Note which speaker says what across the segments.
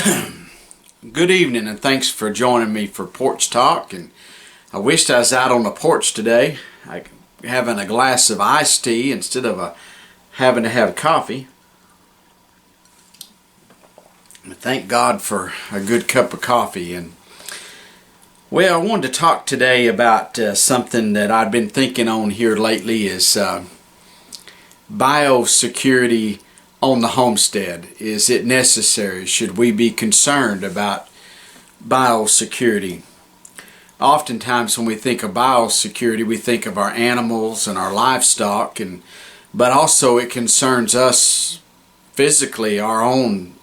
Speaker 1: Good evening, and thanks for joining me for Porch Talk. And I wished I was out on the porch today, having a glass of iced tea instead of having to have coffee. But thank God for a good cup of coffee. And well, I wanted to talk today about something that I've been thinking on here lately is biosecurity on the homestead. Is it necessary? Should we be concerned about biosecurity? Oftentimes when we think of biosecurity, we think of our animals and our livestock, but also it concerns us physically, our own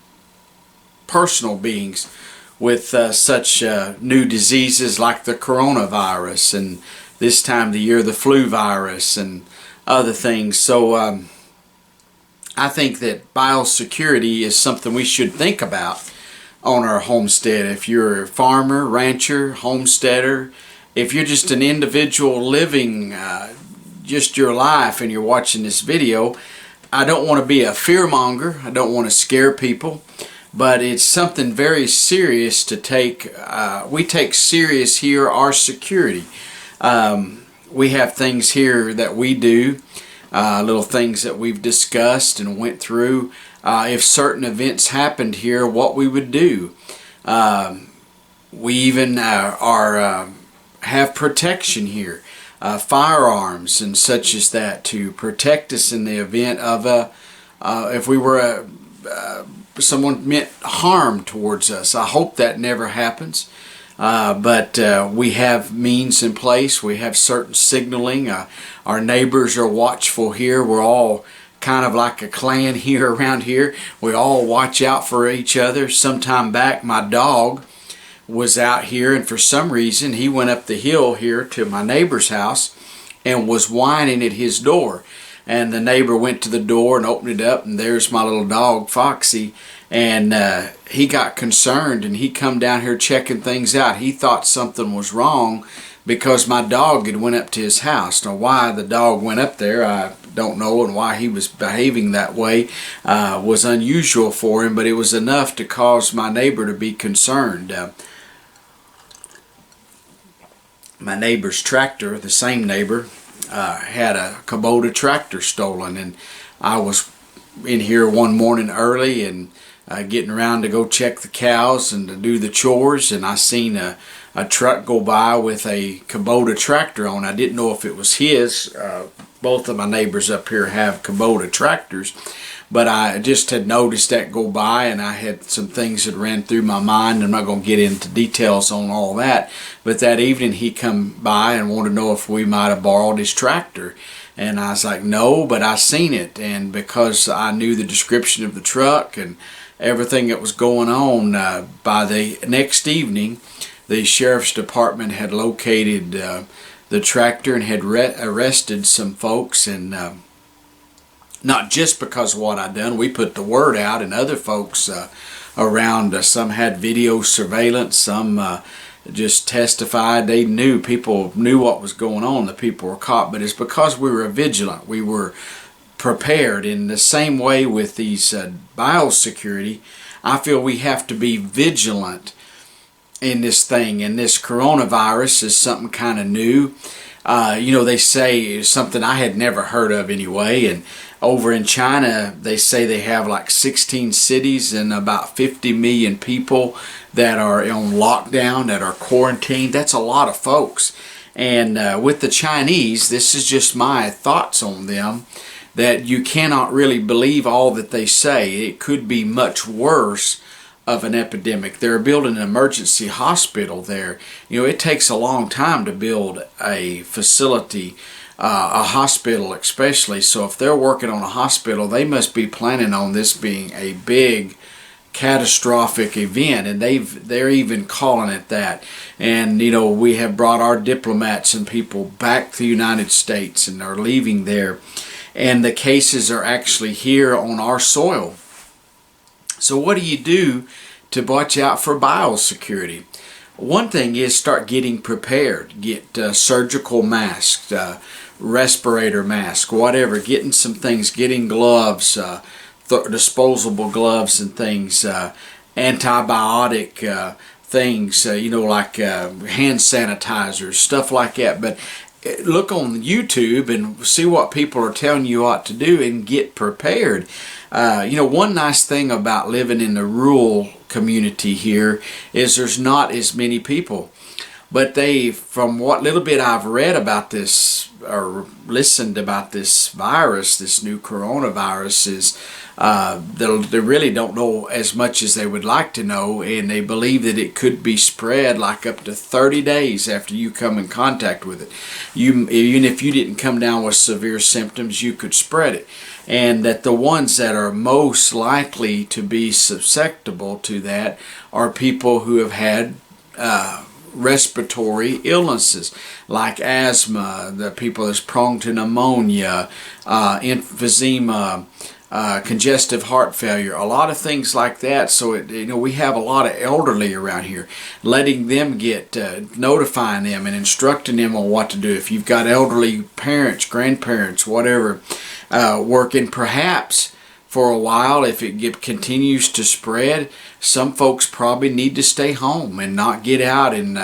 Speaker 1: personal beings, with such new diseases like the coronavirus, and this time of the year the flu virus and other things. So I think that biosecurity is something we should think about on our homestead. If you're a farmer, rancher, homesteader, if you're just an individual living just your life and you're watching this video, I don't want to be a fearmonger. I don't want to scare people, but it's something very serious to take. We take serious here our security. We have things here that we do, little things that we've discussed and went through. If certain events happened here, what we would do. We even have protection here, firearms and such as that, to protect us in the event of if we were someone meant harm towards us. I hope that never happens. But we have means in place. We have certain signaling. Our neighbors are watchful here. We're all kind of like a clan here around here. We all watch out for each other. Sometime back, my dog was out here, and for some reason he went up the hill here to my neighbor's house and was whining at his door. And the neighbor went to the door and opened it up, and there's my little dog, Foxy. And he got concerned, and he come down here checking things out. He thought something was wrong because my dog had went up to his house. Now, why the dog went up there, I don't know, and why he was behaving that way was unusual for him, but it was enough to cause my neighbor to be concerned. My neighbor's tractor, the same neighbor, had a Kubota tractor stolen, and I was in here one morning early and getting around to go check the cows and to do the chores, and I seen a truck go by with a Kubota tractor on. I didn't know if it was his. Both of my neighbors up here have Kubota tractors, but I just had noticed that go by, and I had some things that ran through my mind. I'm not going to get into details on all that, but that evening he come by and wanted to know if we might have borrowed his tractor. And I was like, no, but I seen it, and because I knew the description of the truck and everything that was going on, by the next evening the sheriff's department had located the tractor and had arrested some folks. And not just because of what I done, we put the word out, and other folks around, some had video surveillance, some just testified. They knew, people knew what was going on. The people were caught, but it's because we were vigilant. We were prepared. In the same way with these biosecurity, I feel we have to be vigilant in this thing. And this coronavirus is something kind of new. They say it's something I had never heard of anyway. And over in China, they say they have like 16 cities and about 50 million people that are on lockdown, that are quarantined. That's a lot of folks. And with the Chinese, this is just my thoughts on them, that you cannot really believe all that they say. It could be much worse of an epidemic. They're building an emergency hospital there. It takes a long time to build a facility, a hospital especially. So if they're working on a hospital, they must be planning on this being a big catastrophic event, and they're even calling it that. And we have brought our diplomats and people back to the United States, and are leaving there, and the cases are actually here on our soil. So what do you do to watch out for biosecurity? One thing is start getting prepared. Get surgical masks, respirator mask, whatever. Getting some things, getting gloves, disposable gloves and things. antibiotic things, like hand sanitizers, stuff like that. But look on YouTube and see what people are telling you what to do and get prepared. One nice thing about living in the rural community here is there's not as many people. But from what little bit I've read about this or listened about this virus, this new coronavirus, is they really don't know as much as they would like to know, and they believe that it could be spread like up to 30 days after you come in contact with it. Even if you didn't come down with severe symptoms, you could spread it. And that the ones that are most likely to be susceptible to that are people who have had respiratory illnesses like asthma, the people that's prone to pneumonia, emphysema, congestive heart failure, a lot of things like that. So we have a lot of elderly around here. Letting them get notifying them and instructing them on what to do. If you've got elderly parents, grandparents, whatever, working perhaps for a while, if it continues to spread, some folks probably need to stay home and not get out and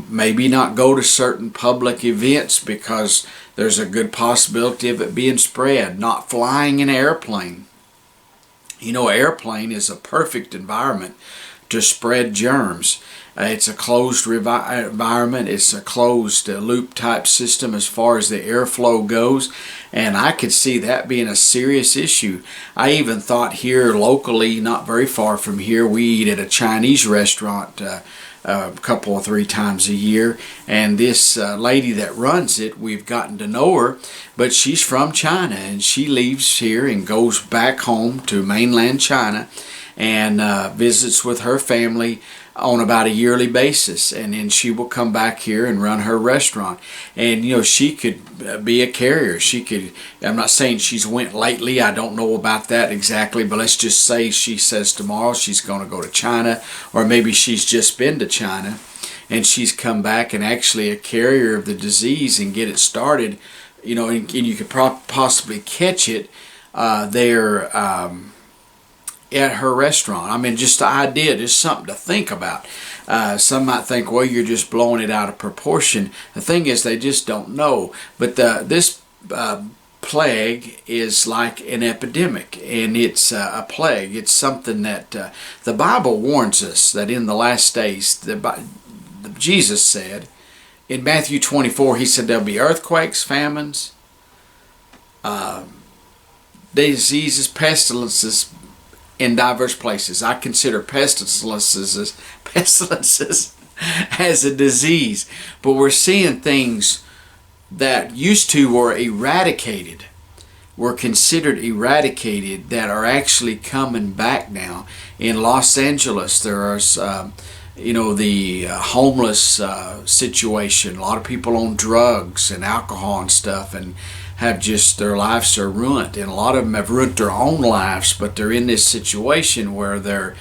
Speaker 1: maybe not go to certain public events because there's a good possibility of it being spread. Not flying an airplane. An airplane is a perfect environment to spread germs. It's a closed environment. It's a closed loop type system as far as the airflow goes, and I could see that being a serious issue. I even thought here locally, not very far from here, we eat at a Chinese restaurant a couple or 3 times a year, and this lady that runs it, we've gotten to know her, but she's from China, and she leaves here and goes back home to mainland China and visits with her family on about a yearly basis, and then she will come back here and run her restaurant. And she could be a carrier. I'm not saying she's went lately, I don't know about that exactly, but let's just say she says tomorrow she's going to go to China, or maybe she's just been to China and she's come back and actually a carrier of the disease and get it started, and you could possibly catch it there at her restaurant. I mean, just the idea, just something to think about. Some might think, well, you're just blowing it out of proportion. The thing is, they just don't know. But this plague is like an epidemic, and it's a plague. It's something that the Bible warns us that in the last days, Jesus said, in Matthew 24, he said there'll be earthquakes, famines, diseases, pestilences, in diverse places. I consider pestilences as a disease, but we're seeing things that used to were eradicated, were considered eradicated, that are actually coming back now. In Los Angeles, there is the homeless situation. A lot of people on drugs and alcohol and stuff, and have just, their lives are ruined, and a lot of them have ruined their own lives, but they're in this situation where they're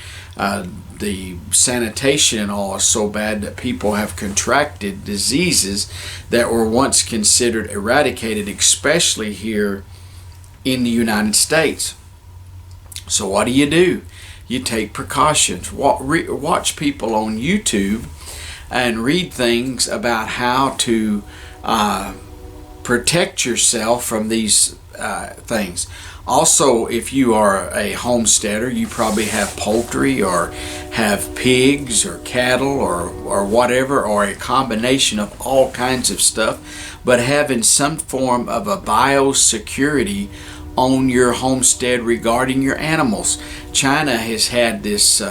Speaker 1: the sanitation and all is so bad that people have contracted diseases that were once considered eradicated, especially here in the United States. So what do? You take precautions. Watch people on YouTube and read things about how to protect yourself from these things. Also, if you are a homesteader, you probably have poultry or have pigs or cattle or whatever, or a combination of all kinds of stuff, but having some form of a biosecurity on your homestead regarding your animals. China has had this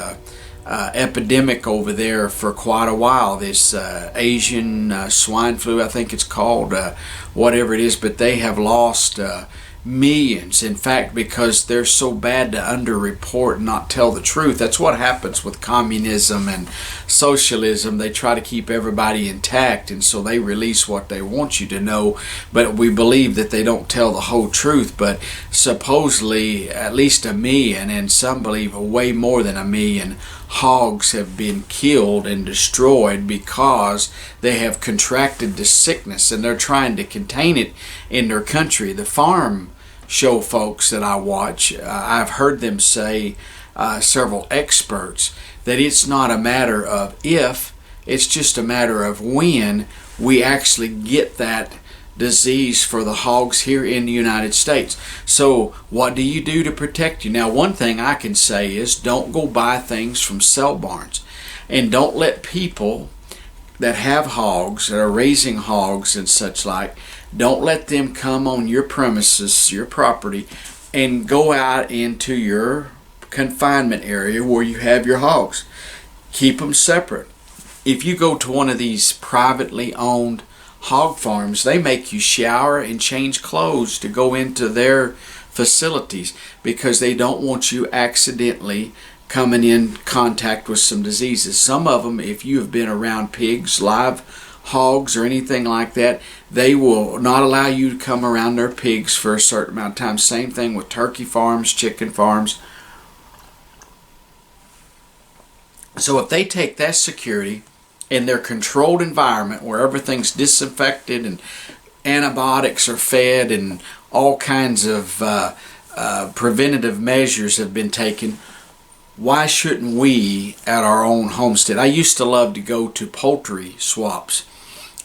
Speaker 1: epidemic over there for quite a while, this Asian swine flu, I think it's called, whatever it is, but they have lost millions. In fact, because they're so bad to underreport and not tell the truth. That's what happens with communism and socialism. They try to keep everybody intact, and so they release what they want you to know, but we believe that they don't tell the whole truth. But supposedly at least 1 million, and some believe way more than 1 million, hogs have been killed and destroyed because they have contracted the sickness, and they're trying to contain it in their country. The farm show folks that I watch, I've heard them say several experts that it's not a matter of if, it's just a matter of when we actually get that disease for the hogs here in the United States. So what do you do to protect you? Now, one thing I can say is don't go buy things from sale barns, and don't let people that have hogs, that are raising hogs and such like, don't let them come on your premises, your property, and go out into your confinement area where you have your hogs. Keep them separate. If you go to one of these privately owned hog farms, they make you shower and change clothes to go into their facilities because they don't want you accidentally coming in contact with some diseases. Some of them, if you have been around pigs, live hogs, or anything like that, they will not allow you to come around their pigs for a certain amount of time. Same thing with turkey farms, chicken farms. So if they take that security in their controlled environment where everything's disinfected and antibiotics are fed and all kinds of preventative measures have been taken, why shouldn't we at our own homestead? I used to love to go to poultry swaps,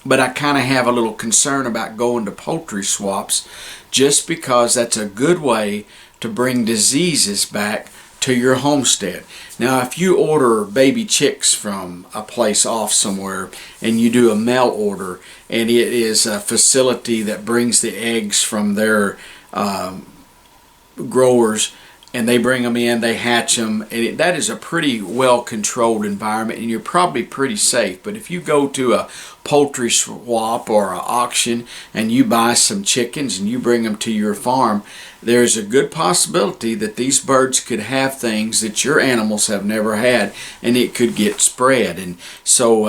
Speaker 1: but I kind of have a little concern about going to poultry swaps just because that's a good way to bring diseases back to your homestead. Now, if you order baby chicks from a place off somewhere and you do a mail order and it is a facility that brings the eggs from their growers and they bring them in, they hatch them, and that is a pretty well controlled environment and you're probably pretty safe. But if you go to a poultry swap or an auction and you buy some chickens and you bring them to your farm, there's a good possibility that these birds could have things that your animals have never had and it could get spread. And so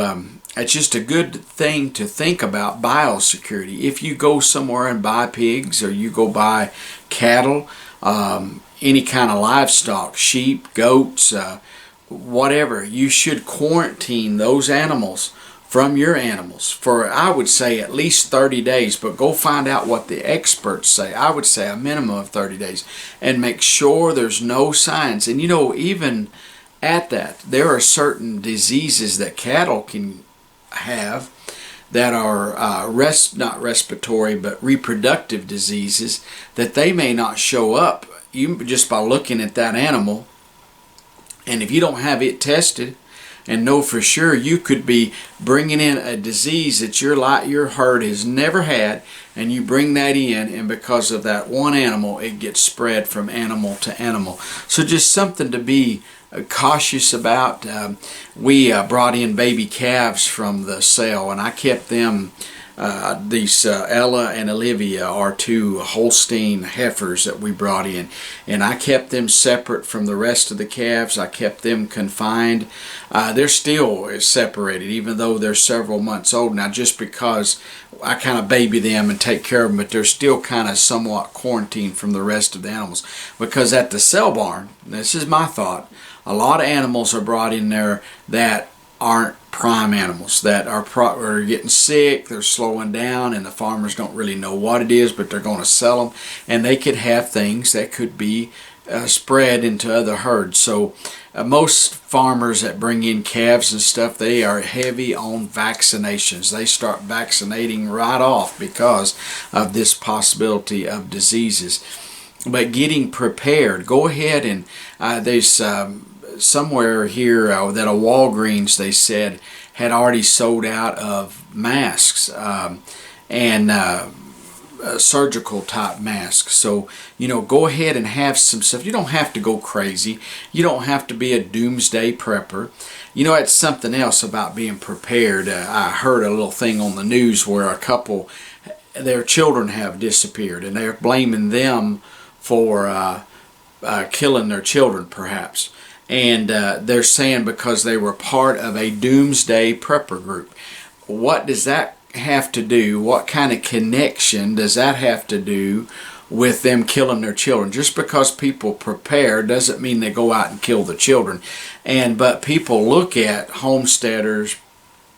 Speaker 1: it's just a good thing to think about, biosecurity. If you go somewhere and buy pigs or you go buy cattle, any kind of livestock, sheep, goats, whatever, you should quarantine those animals from your animals for, I would say, at least 30 days, but go find out what the experts say. I would say a minimum of 30 days and make sure there's no signs. And you know, even at that, there are certain diseases that cattle can have that are not respiratory but reproductive diseases that they may not show up even just by looking at that animal. And if you don't have it tested and know for sure, you could be bringing in a disease that your herd has never had, and you bring that in, and because of that one animal, it gets spread from animal to animal. So just something to be cautious about. We brought in baby calves from the sale, and I kept them. These Ella and Olivia are two Holstein heifers that we brought in, and I kept them separate from the rest of the calves. I kept them confined. They're still separated even though they're several months old now, just because I kind of baby them and take care of them, but they're still kind of somewhat quarantined from the rest of the animals, because at the sale barn, this is my thought, a lot of animals are brought in there that aren't prime animals, that are getting sick, they're slowing down, and the farmers don't really know what it is, but they're going to sell them, and they could have things that could be spread into other herds. So most farmers that bring in calves and stuff, they are heavy on vaccinations. They start vaccinating right off because of this possibility of diseases. But getting prepared, go ahead and there's somewhere here that a Walgreens, they said, had already sold out of masks and surgical type masks. So, you know, go ahead and have some stuff. You don't have to go crazy. You don't have to be a doomsday prepper. You know, it's something else about being prepared. I heard a little thing on the news where a couple, their children have disappeared, and they're blaming them for killing their children, perhaps. And they're saying because they were part of a doomsday prepper group. What does that have to do? What kind of connection does that have to do with them killing their children? Just because people prepare doesn't mean they go out and kill the children. But people look at homesteaders,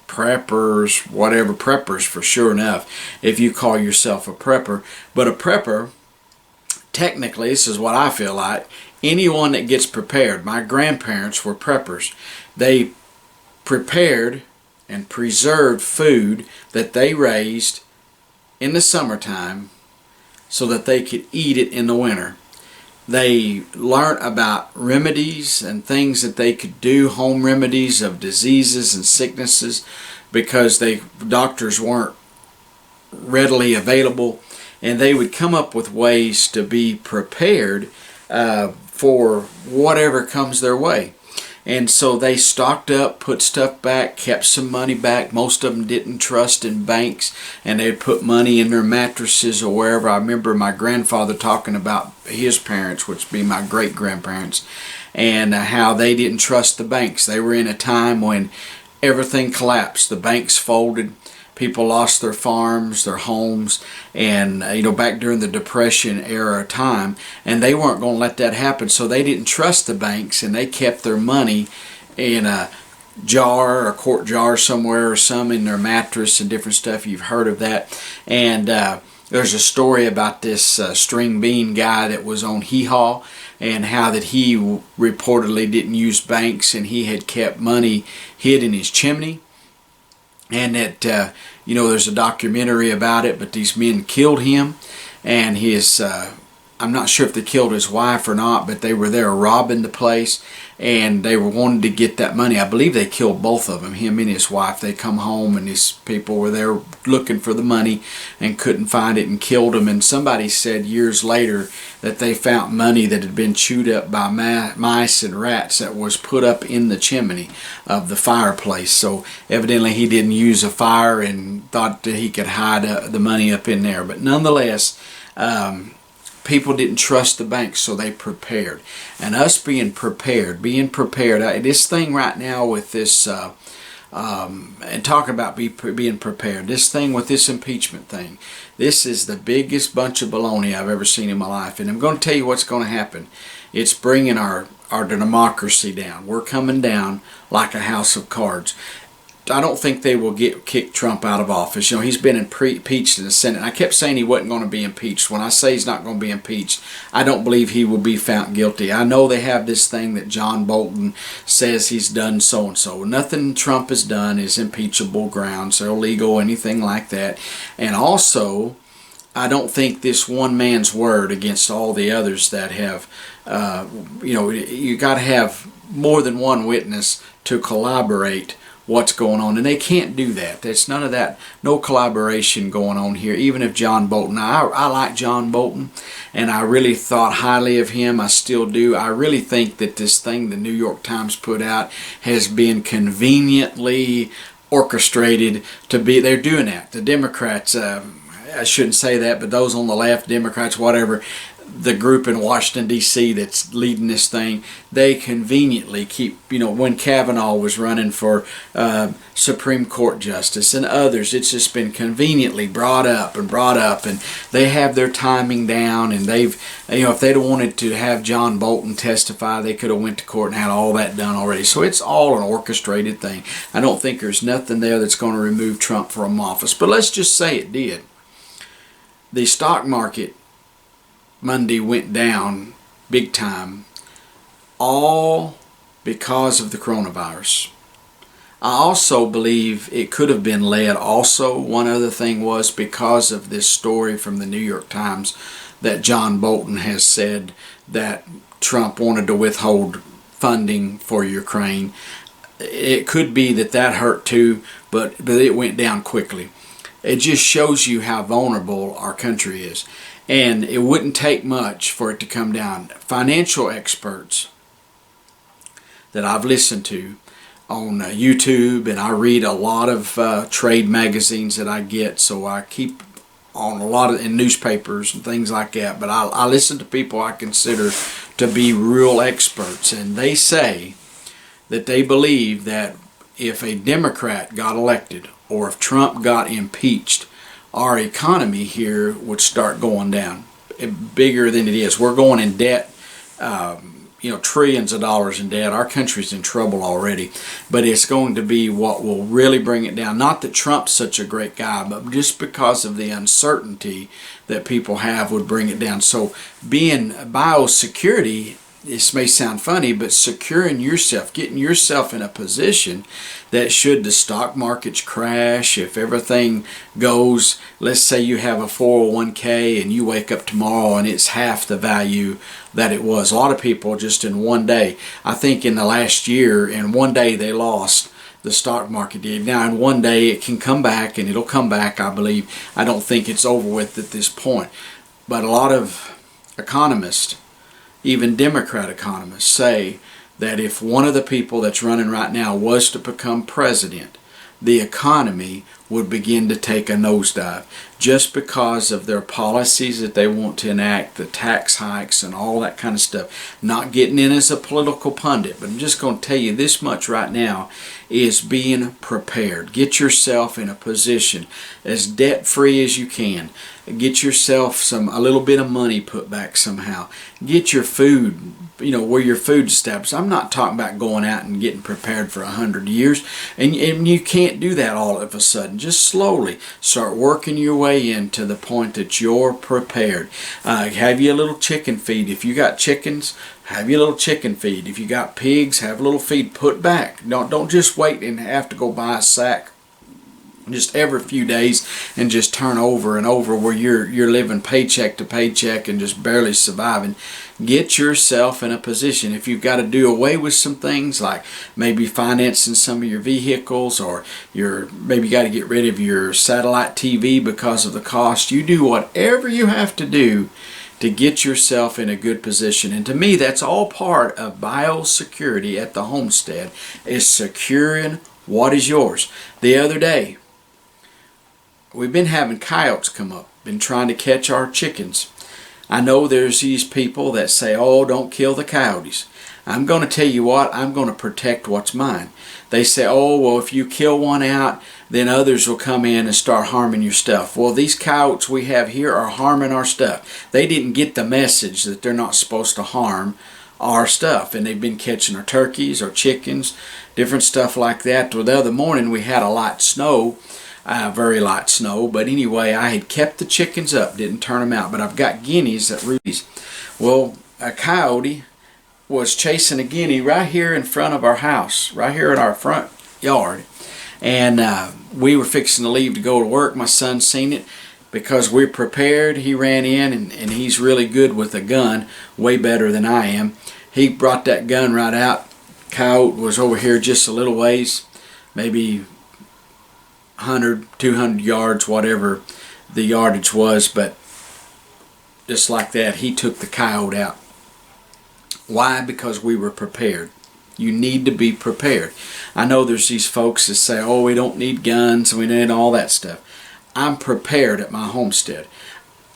Speaker 1: preppers, whatever, preppers for sure enough, if you call yourself a prepper. But a prepper, technically, this is what I feel like, anyone that gets prepared, my grandparents were preppers. They prepared and preserved food that they raised in the summertime so that they could eat it in the winter. They learned about remedies and things that they could do, home remedies of diseases and sicknesses, because doctors weren't readily available, and they would come up with ways to be prepared for whatever comes their way. And so they stocked up, put stuff back, kept some money back. Most of them didn't trust in banks, and they'd put money in their mattresses or wherever. I remember my grandfather talking about his parents, which would be my great-grandparents, and how they didn't trust the banks. They were in a time when everything collapsed. The banks folded. People lost their farms, their homes, and back during the Depression era time, and they weren't going to let that happen. So they didn't trust the banks, and they kept their money in a jar, a quart jar somewhere, or some in their mattress and different stuff. You've heard of that. And there's a story about this string bean guy that was on Hee Haw, and how that he reportedly didn't use banks, and he had kept money hid in his chimney. And that, there's a documentary about it, but these men killed him, and I'm not sure if they killed his wife or not, but they were there robbing the place, and they were wanting to get that money. I believe they killed both of them, him and his wife. They come home, and these people were there looking for the money and couldn't find it and killed them. And somebody said years later that they found money that had been chewed up by mice and rats that was put up in the chimney of the fireplace. So evidently he didn't use a fire and thought that he could hide the money up in there. But nonetheless, people didn't trust the banks, so they prepared. And us being prepared, this thing right now with this, and talking about being prepared, this thing with this impeachment thing, this is the biggest bunch of baloney I've ever seen in my life. And I'm going to tell you what's going to happen. It's bringing our democracy down. We're coming down like a house of cards. I don't think they will kick Trump out of office. He's been impeached in the Senate. And I kept saying he wasn't going to be impeached. When I say he's not going to be impeached, I don't believe he will be found guilty. I know they have this thing that John Bolton says he's done so-and-so. Nothing Trump has done is impeachable grounds, illegal, anything like that. And also, I don't think this one man's word against all the others that have, you got to have more than one witness to collaborate what's going on, and they can't do that. There's none of that, no collaboration going on here. Even if John Bolton, I like John Bolton, and I really thought highly of him. I still do. I really think that this thing the New York Times put out has been conveniently orchestrated to be. They're doing that. The Democrats, I shouldn't say that, but those on the left, Democrats, whatever, the group in Washington, D.C. that's leading this thing, they conveniently keep, when Kavanaugh was running for Supreme Court Justice and others, it's just been conveniently brought up, and they have their timing down, and they've, if they'd have wanted to have John Bolton testify, they could have went to court and had all that done already. So it's all an orchestrated thing. I don't think there's nothing there that's going to remove Trump from office, but let's just say it did. The stock market Monday went down big time, all because of the coronavirus. I also believe it could have been led also, one other thing was because of this story from the New York Times that John Bolton has said that Trump wanted to withhold funding for Ukraine. It could be that hurt too, but it went down quickly. It just shows you how vulnerable our country is. And it wouldn't take much for it to come down. Financial experts that I've listened to on YouTube, and I read a lot of trade magazines that I get, so I keep on a lot in newspapers and things like that. But I listen to people I consider to be real experts, and they say that they believe that if a Democrat got elected or if Trump got impeached, our economy here would start going down bigger than it is. We're going in debt, trillions of dollars in debt. Our country's in trouble already, but it's going to be what will really bring it down. Not that Trump's such a great guy, but just because of the uncertainty that people have would bring it down. So being biosecurity this may sound funny, but securing yourself, getting yourself in a position that should the stock markets crash, if everything goes, let's say you have a 401k and you wake up tomorrow and it's half the value that it was. A lot of people just in one day, I think in the last year, in one day they lost, the stock market did. Now in one day it can come back, and it'll come back, I believe. I don't think it's over with at this point. But a lot of economists, even Democrat economists, say that if one of the people that's running right now was to become president, the economy would begin to take a nosedive just because of their policies that they want to enact, the tax hikes and all that kind of stuff. Not getting in as a political pundit, but I'm just going to tell you this much right now is being prepared. Get yourself in a position as debt-free as you can. Get yourself a little bit of money put back somehow. Get your food, where your food's established. I'm not talking about going out and getting prepared for 100 years. And you can't do that all of a sudden. Just slowly start working your way in to the point that you're prepared. Have you a little chicken feed. If you got chickens, have your little chicken feed. If you got pigs, have a little feed put back. Don't just wait and have to go buy a sack just every few days and just turn over and over where you're living paycheck to paycheck and just barely surviving. Get yourself in a position. If you've got to do away with some things, like maybe financing some of your vehicles, or maybe you got to get rid of your satellite TV because of the cost, you do whatever you have to do to get yourself in a good position. And to me, that's all part of biosecurity at the homestead, is securing what is yours. The other day, we've been having coyotes come up, been trying to catch our chickens. I know there's these people that say, oh, don't kill the coyotes. I'm going to tell you what, I'm going to protect what's mine. They say, oh, well, if you kill one out, then others will come in and start harming your stuff. Well, these coyotes we have here are harming our stuff. They didn't get the message that they're not supposed to harm our stuff, and they've been catching our turkeys, our chickens, different stuff like that. Well, the other morning we had a light snow, very light snow, but anyway, I had kept the chickens up, didn't turn them out, but I've got guineas that rooties. Well, a coyote was chasing a guinea right here in front of our house, right here in our front yard, and we were fixing to leave to go to work. My son seen it. Because we're prepared, he ran in, and he's really good with a gun, way better than I am. He brought that gun right out. Coyote was over here just a little ways, maybe 100, 200 yards, whatever the yardage was, but just like that, he took the coyote out. Why? Because we were prepared. You need to be prepared. I know there's these folks that say, oh, we don't need guns, we need all that stuff. I'm prepared at my homestead.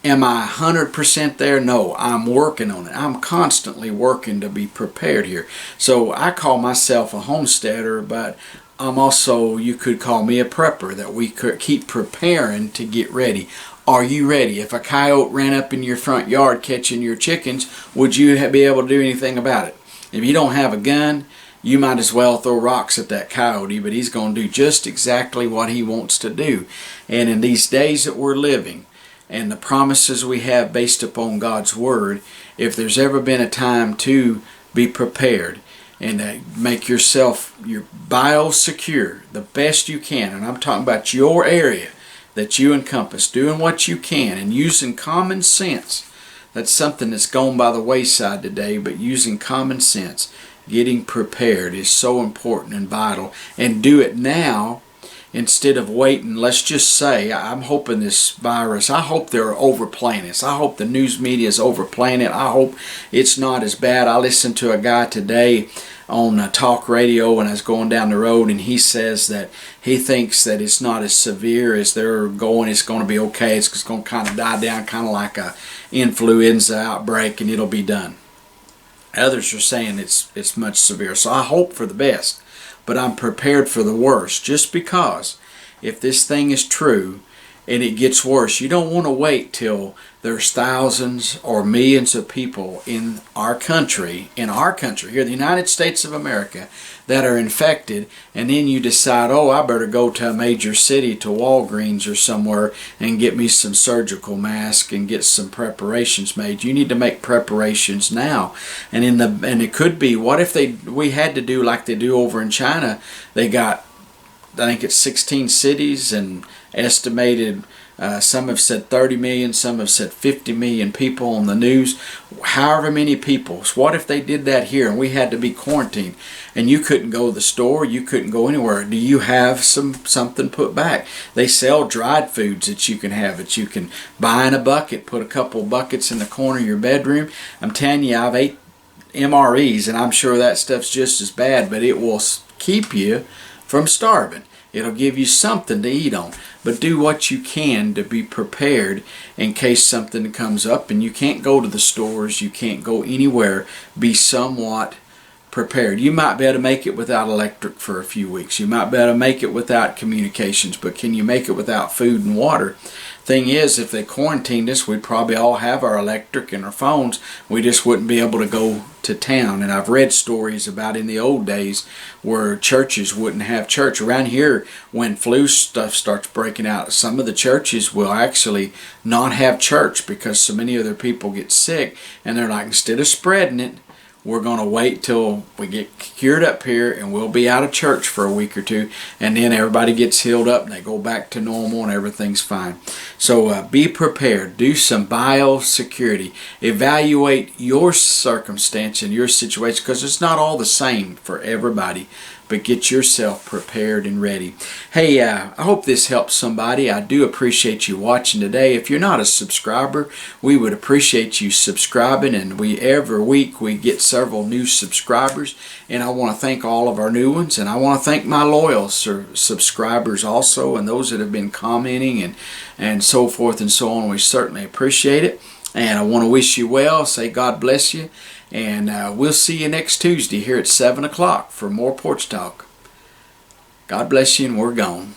Speaker 1: Am I 100% there? No, I'm working on it. I'm constantly working to be prepared here. So I call myself a homesteader, but I'm also, you could call me a prepper, that we could keep preparing to get ready. Are you ready? If a coyote ran up in your front yard catching your chickens, would you be able to do anything about it? If you don't have a gun, you might as well throw rocks at that coyote, but he's going to do just exactly what he wants to do. And in these days that we're living, and the promises we have based upon God's Word, if there's ever been a time to be prepared and make yourself your biosecure the best you can, and I'm talking about your area that you encompass, doing what you can and using common sense. That's something that's gone by the wayside today, but using common sense. Getting prepared is so important and vital, and do it now instead of waiting. Let's just say, I'm hoping this virus, I hope they're overplaying this. I hope the news media is overplaying it. I hope it's not as bad. I listened to a guy today on talk radio when I was going down the road, and he says that he thinks that it's not as severe as they're going. It's going to be okay. It's going to kind of die down, kind of like a influenza outbreak, and it'll be done. Others are saying it's much severe. So I hope for the best, but I'm prepared for the worst, just because if this thing is true and it gets worse. You don't want to wait till there's thousands or millions of people in our country, here in the United States of America, that are infected, and then you decide, oh, I better go to a major city, to Walgreens or somewhere, and get me some surgical masks and get some preparations made. You need to make preparations now. And it could be, what if we had to do like they do over in China? They got, I think it's 16 cities, and estimated, some have said 30 million, some have said 50 million people on the news. However many people. So what if they did that here and we had to be quarantined, and you couldn't go to the store, you couldn't go anywhere? Do you have something put back? They sell dried foods that you can have, that you can buy in a bucket, put a couple buckets in the corner of your bedroom. I'm telling you, I've ate MREs, and I'm sure that stuff's just as bad, but it will keep you from starving. It'll give you something to eat on. But do what you can to be prepared in case something comes up and you can't go to the stores, you can't go anywhere. Be somewhat prepared. You might be able to make it without electric for a few weeks. You might be able to make it without communications, but can you make it without food and water? Thing is, if they quarantined us, we'd probably all have our electric and our phones. We just wouldn't be able to go to town. And I've read stories about in the old days where churches wouldn't have church. Around here, when flu stuff starts breaking out, some of the churches will actually not have church because so many other people get sick, and they're like, instead of spreading it, we're going to wait till we get cured up here, and we'll be out of church for a week or two, and then everybody gets healed up and they go back to normal and everything's fine. So be prepared. Do some biosecurity. Evaluate your circumstance and your situation, because it's not all the same for everybody. But get yourself prepared and ready. Hey, I hope this helps somebody. I do appreciate you watching today. If you're not a subscriber, we would appreciate you subscribing. And every week we get several new subscribers. And I want to thank all of our new ones. And I want to thank my loyal subscribers also, and those that have been commenting and so forth and so on. We certainly appreciate it. And I want to wish you well. Say God bless you. And we'll see you next Tuesday here at 7 o'clock for more Porch Talk. God bless you, and we're gone.